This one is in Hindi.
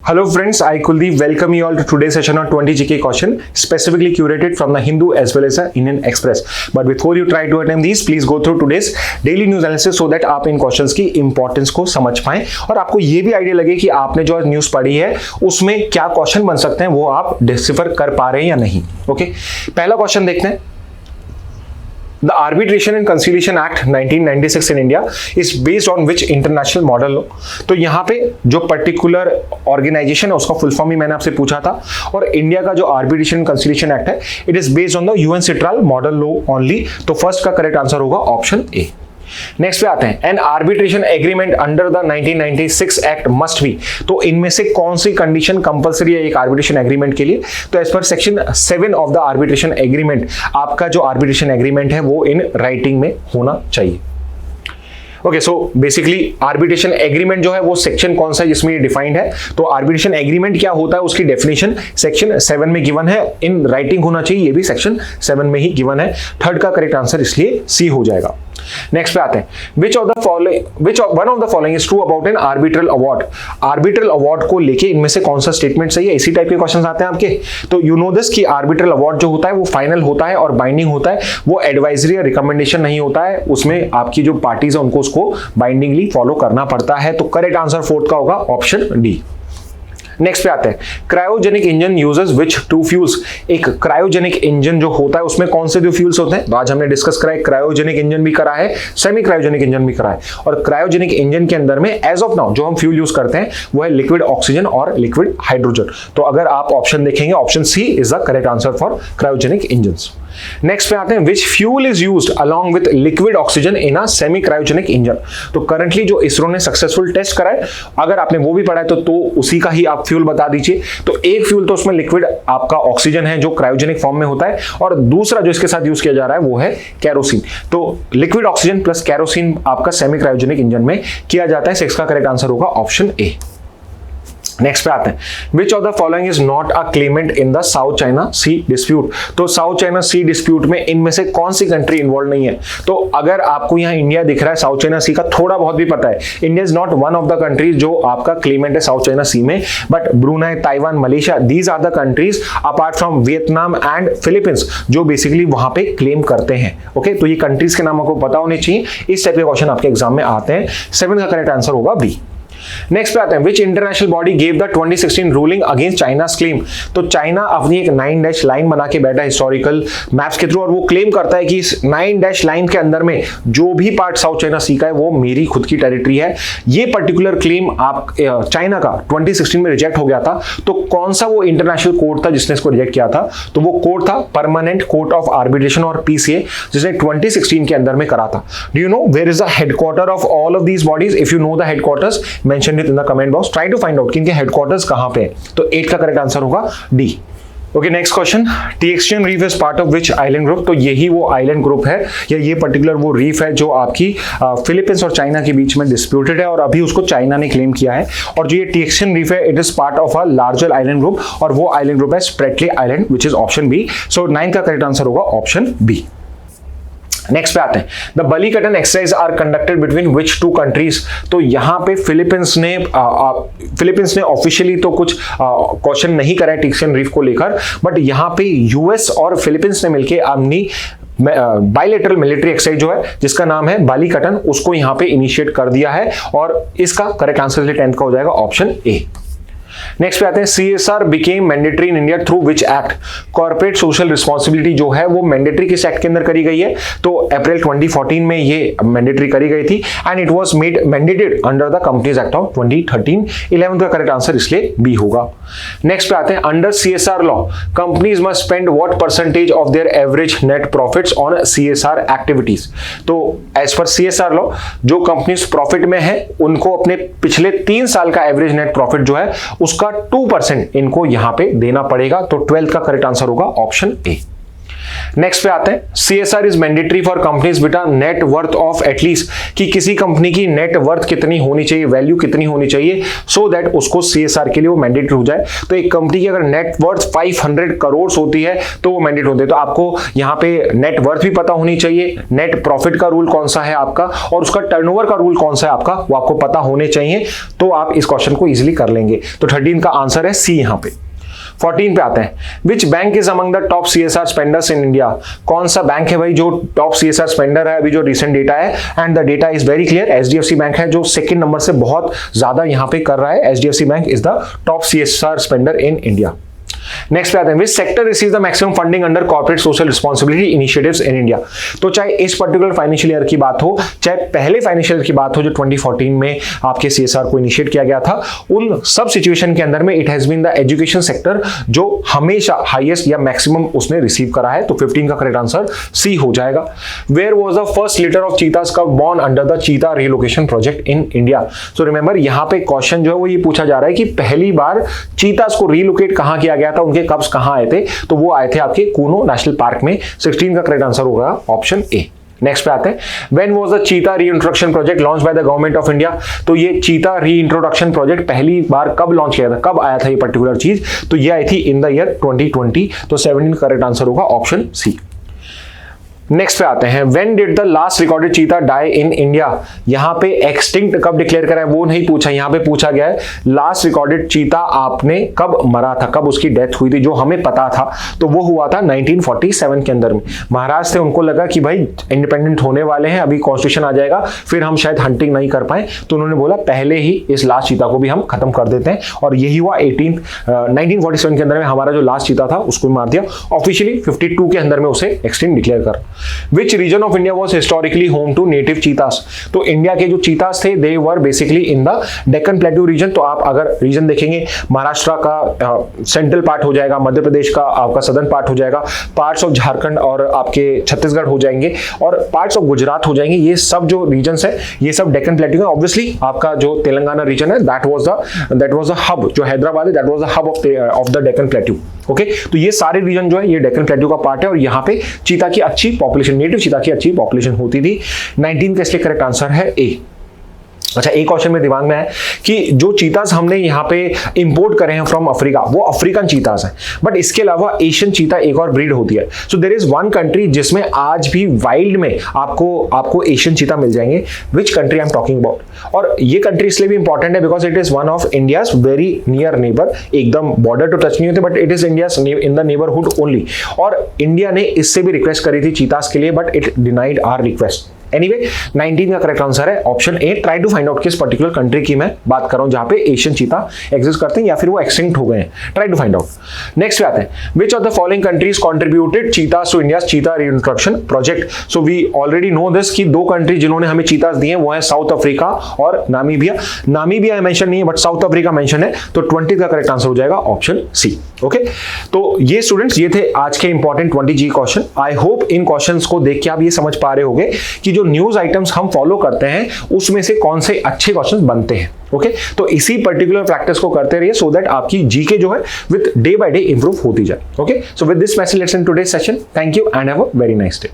Hello friends, I Kuldeep welcome you all to today's session on 20 GK question specifically curated from the Hindu as well as the Indian Express. But before you try to attempt these, please go through today's daily news analysis so that आप इन क्वेश्चंस की इंपॉर्टेंस को समझ पाएं और आपको ये भी आइडिया लगे कि आपने जो न्यूज पढ़ी है उसमें क्या क्वेश्चन बन सकते हैं वो आप डिसिफर कर पा रहे हैं या नहीं। ओके, पहला क्वेश्चन देखते हैं। The Arbitration and Conciliation Act 1996 in India is based on which international model law? तो यहाँ पे जो पर्टिकुलर ऑर्गेनाइजेशन है उसका फुल फॉर्म ही मैंने आपसे पूछा था और इंडिया का जो आर्बिट्रेशन कंसिलिएशन एक्ट है it is based on the UN Citral model law only. तो फर्स्ट का करेक्ट आंसर होगा ऑप्शन ए। नेक्स्ट पे आते हैं, N arbitration agreement under the 1996 act must be. तो इनमें से कौन सी कंडीशन कंपलसरी है एक आर्बिट्रेशन एग्रीमेंट के लिए? तो as per section 7 of the arbitration agreement आपका जो आर्बिट्रेशन एग्रीमेंट है वो इन राइटिंग में होना चाहिए। Okay, so basically arbitration agreement जो है वो सेक्शन कौन सा है जिसमें ये डिफाइंड है? तो आर्बिट्रेशन एग्रीमेंट क्या होता है उसकी डेफिनेशन सेक्शन 7 में गिवन है, इन राइटिंग होना चाहिए, ये भी सेक्शन 7 में ही गिवन है। थर्ड का करेक्ट आंसर इसलिए सी हो जाएगा। नेक्स्ट पे आते हैं, which one of the following is true about an arbitral award. Arbitral award को लेके इनमें से कौन सा स्टेटमेंट सही है? इसी टाइप के क्वेश्चंस आते हैं आपके। तो यू नो दिस कि आर्बिट्रल अवार्ड जो होता है वो फाइनल होता है और बाइंडिंग होता है, वो एडवाइजरी या रिकमेंडेशन नहीं होता है, उसमें आपकी जो पार्टीज है उनको उसको बाइंडिंगली फॉलो करना पड़ता है। तो करेक्ट आंसर फोर्थ का होगा ऑप्शन डी। नेक्स्ट पे आते हैं, cryogenic engine uses which two fuels. एक क्रायोजेनिक इंजन जो होता है उसमें कौन से दो फ्यूल्स होते हैं? तो आज हमने डिस्कस करा है, क्रायोजेनिक इंजन भी करा है, सेमी क्रायोजेनिक इंजन भी करा है। और क्रायोजेनिक इंजन के अंदर में एज ऑफ नाउ जो हम फ्यूल यूज करते हैं वो है लिक्विड ऑक्सीजन और लिक्विड हाइड्रोजन। तो अगर आप ऑप्शन देखेंगे option C is the correct answer for cryogenic engines. Next पे आते हैं, which fuel is used along with liquid oxygen in a semi cryogenic engine. तो करंटली जो इसरो ने सक्सेसफुल टेस्ट करा है, अगर आपने वो भी पढ़ा है तो उसी का ही आप फ्यूल बता दीजिए। तो एक फ्यूल तो उसमें लिक्विड आपका ऑक्सीजन है जो क्रायोजेनिक फॉर्म में होता है और दूसरा जो इसके साथ यूज किया जा रहा है वो है कैरोसिन। तो लिक्विड ऑक्सीजन प्लस कैरोसिन आपका सेमी क्रायोजेनिक इंजन में किया जाता है। 6 का करेक्ट आंसर होगा ऑप्शन ए। नेक्स्ट पे आते हैं, which of the following is not a claimant in the South China Sea dispute. तो साउथ चाइना सी डिस्प्यूट में इनमें से कौन सी कंट्री इन्वॉल्व नहीं है? तो अगर आपको यहाँ इंडिया दिख रहा है, साउथ चाइना सी का थोड़ा बहुत भी पता है, India is not one of the countries जो आपका क्लेमेंट है साउथ चाइना सी में, but Brunei, Taiwan, Malaysia, these are the countries apart from Vietnam and Philippines जो बेसिकली वहां पे क्लेम करते हैं। ओके, तो ये कंट्रीज के नाम आपको पता होने चाहिए, इस टाइप के क्वेश्चन आपके एग्जाम में आते हैं। 7 का करेक्ट आंसर होगा बी। नेक्स्ट पे आते हैं, विच international body gave the 2016 ruling against China's claim. तो चाइना अपनी एक 9 डैश लाइन बना के बैठा हिस्टोरिकल मैप्स के थ्रू और वो क्लेम करता है कि इस 9 डैश लाइन के अंदर में जो भी पार्ट साउथ चाइना सी का है वो मेरी खुद की टेरिटरी है। ये पर्टिकुलर क्लेम आप चाइना का 2016 में रिजेक्ट हो गया था। तो कौन सा वो इंटरनेशनल कोर्ट था जिसने इसको रिजेक्ट किया था? तो वो कोर्ट था परमानेंट कोर्ट ऑफ आर्बिट्रेशन और पीसीए, जिसने 2016 के अंदर में करा था। Do you know where is the headquarter of all of these bodies? If you know the headquarters mention it in the comment box, try to find out कि इनके हेडक्वार्टर्स कहां पे है। तो 8 का करेक्ट आंसर होगा डी। ओके, नेक्स्ट क्वेश्चन, टीएक्सचेन reef is part of which island group. तो यही वो आइलैंड ग्रुप है या ये पर्टिकुलर वो रीफ है जो आपकी फिलीपींस और चाइना के बीच में डिस्प्यूटेड है और अभी उसको चाइना ने क्लेम किया है। और जो ये टीएक्सचेन रीफ है it is part of a larger island group और वो आइलैंड ग्रुप है Spratly island which is option B. So 9 का करेक्ट आंसर होगा ऑप्शन बी। नेक्स्ट पे आते हैं, the Balikatan exercise are conducted between which two countries. तो यहाँ पे फिलीपींस ने ऑफिशियली तो कुछ क्वेश्चन नहीं करा है टीएक्सचेन रीफ को लेकर, बट यहाँ पे यूएस और फिलीपींस ने मिलकर अपनी बायलैटरल मिलिट्री एक्सरसाइज जो है जिसका नाम है बालिकटन उसको यहाँ पे इनिशिएट कर दिया है और इसका करेक्ट आंसर 10th का हो जाएगा ऑप्शन ए। नेक्स्ट पे आते हैं, CSR became mandatory in India through which act. Corporate social responsibility जो है वो मैंडेटरी किस एक्ट के अंदर करी गई है? तो अप्रैल 2014 में ये मैंडेटरी करी गई थी and it was made mandated under the companies act of 2013। 11th का करेक्ट आंसर इसलिए बी होगा। नेक्स्ट पे आते हैं, under CSR law companies must spend what percentage of their average net profits on CSR activities. तो एज पर सीएसआर लॉ जो कंपनीज प्रॉफिट में है उनको अपने पिछले 3 साल का एवरेज नेट प्रॉफिट जो है उसका 2% इनको यहां पे देना पड़ेगा। तो 12th का करेक्ट आंसर होगा ऑप्शन ए। नेक्स्ट पे आते हैं, CSR is mandatory for companies बेटा नेट वर्थ ऑफ एटलीस्ट, कि किसी कंपनी की नेट वर्थ कितनी होनी चाहिए, वैल्यू कितनी होनी चाहिए, सो दैट उसको CSR के लिए वो मैंडेटरी हो जाए। तो एक कंपनी की अगर नेट वर्थ 500 करोड़ होती है तो वो मैंडेट होते हैं। तो आपको यहाँ पे नेट वर्थ भी पता होनी चाहिए, नेट प्रॉफिट का रूल कौन सा है आपका, और उसका टर्नओवर का रूल कौन सा है आपका, वो आपको पता होने चाहिए, तो आप इस क्वेश्चन को इजीली कर लेंगे। तो 13 का आंसर है सी यहाँ पे। 14 पे आते हैं, which bank is among the top CSR spenders in India, कौन सा बैंक है भाई जो टॉप CSR स्पेंडर है, अभी जो रिसेंट डेटा है, and the data is very clear, HDFC bank है जो सेकंड नंबर से बहुत ज्यादा यहां पे कर रहा है। HDFC bank is the top CSR spender in India. Next पे आते हैं, which sector receive the maximum funding under corporate social responsibility initiatives in India. तो चाहे इस पर्टिकुलर फाइनेंशियल ईयर की बात हो, चाहे पहले फाइनेंशियल ईयर की बात हो जो 2014 में आपके CSR को इनिशिएट किया गया था, उन सब सिचुएशन के अंदर में it has been the education sector जो हमेशा हाईएस्ट या मैक्सिमम उसने रिसीव करा है। तो 15 का करेक्ट आंसर सी हो जाएगा। Where was the first litter of cheetahs cub born under the cheetah relocation project in India. So remember यहाँ पे क्वेश्चन जो है वो ये पूछा जा रहा है कि पहली बार चीतास को रिलोकेट कहां किया गया था, उनके कब्स कहां आए थे, तो वो आए थे आपके कूनो नेशनल पार्क में। 16 का करेक्ट आंसर होगा ऑप्शन ए। नेक्स्ट पे आते हैं, व्हेन वाज द चीता reintroduction project launch by the government of India. तो ये चीता रीइंट्रोडक्शन प्रोजेक्ट पहली बार कब लॉन्च किया था, कब आया था ये पर्टिकुलर चीज, तो ये आई थी इन द ईयर 2020। तो 17 का करेक्ट आंसर होगा ऑप्शन सी। नेक्स्ट पे आते हैं, when did the last recorded चीता डाई इन इंडिया। यहाँ पे एक्सटिंक्ट कब डिक्लेयर करा है वो नहीं पूछा, यहाँ पे पूछा गया है लास्ट रिकॉर्डेड चीता आपने कब मरा था, कब उसकी डेथ हुई थी, जो हमें पता था तो वो हुआ था 1947 के अंदर में। महाराज थे, उनको लगा कि भाई इंडिपेंडेंट होने वाले हैं, अभी कॉन्स्टिट्यूशन आ जाएगा, फिर हम शायद हंटिंग नहीं कर पाए, तो उन्होंने बोला पहले ही इस लास्ट चीता को भी हम खत्म कर देते हैं, और यही हुआ 1947 के अंदर में हमारा जो लास्ट चीता था उसको मार दिया। ऑफिशियली 52 के अंदर में उसे एक्सटिंक्ट डिक्लेयर कर। Which region of India was historically home to native cheetahs? तो इंडिया के जो चीतास थे they were basically in the Deccan Plateau region। तो आप अगर रीजन देखेंगे, महाराष्ट्र का सेंट्रल पार्ट हो जाएगा, मध्य प्रदेश का आपका सदर्न पार्ट हो जाएगा, पार्ट्स ऑफ झारखंड और आपके छत्तीसगढ़ हो जाएंगे, और पार्ट्स ऑफ गुजरात हो जाएंगे। ये सब जो रीजन्स है ये सब डेक्कन प्लेट्यू है। ऑब्वियसली आपका जो तेलंगाना रीजन है दैट वाज द हब, जो हैदराबाद है that was the hub of the Deccan plateau. Okay, तो ये सारे रीजन जो है ये डेक्कन प्लेट्यू का पार्ट है, और यहाँ पे चीता की अच्छी पॉपुलेशन, नेटिव चीता की अच्छी पॉपुलेशन होती थी। 19 का इसलिए करेक्ट आंसर है ए। अच्छा, एक क्वेश्चन में दिमाग में है कि जो चीतास हमने यहाँ पे इंपोर्ट करे हैं फ्रॉम अफ्रीका, वो अफ्रीकन चीतास हैं, बट इसके अलावा एशियन चीता एक और ब्रीड होती है। So there is one country जिसमें आज भी वाइल्ड में आपको एशियन चीता मिल जाएंगे। Which country I am talking about, और ये कंट्री इसलिए भी इंपॉर्टेंट है because it is one of India's very near neighbour. एकदम बॉर्डर टू टच नहीं होते, but it is India's in the neighbourhood only. और इंडिया ने इससे भी रिक्वेस्ट करी थी चीतास के लिए, but it denied our request. Anyway 19 का करेक्ट आंसर है option A. Try to find out किस पर्टिकुलर कंट्री की मैं बात कर रहा हूं जहां पे एशियन चीता एग्जिस्ट करते हैं या फिर वो एक्सटिंक्ट हो गए हैं। Try to find out. Next पे आते हैं, which of the following countries contributed cheetahs to India's cheetah reintroduction project. So we already know this कि दो कंट्री जिन्होंने हमें चीतास दिए वो है साउथ अफ्रीका और नामीबिया। नामीबिया मेंशन नहीं है बट साउथ अफ्रीका मेंशन है, तो 20 का करेक्ट आंसर हो जाएगा ऑप्शन सी। ओके, तो ये स्टूडेंट्स ये थे आज के important 20 question. I hope in questions को देख के आप ये समझ पा रहे होंगे कि जो न्यूज आइटम्स हम फॉलो करते हैं उसमें से कौन से अच्छे क्वेश्चंस बनते हैं। ओके, तो इसी पर्टिकुलर प्रैक्टिस को करते रहिए सो दैट आपकी जीके जो है with day by day improve होती जाए। Okay, so with this message let's end today's session. Thank you and have a very nice day.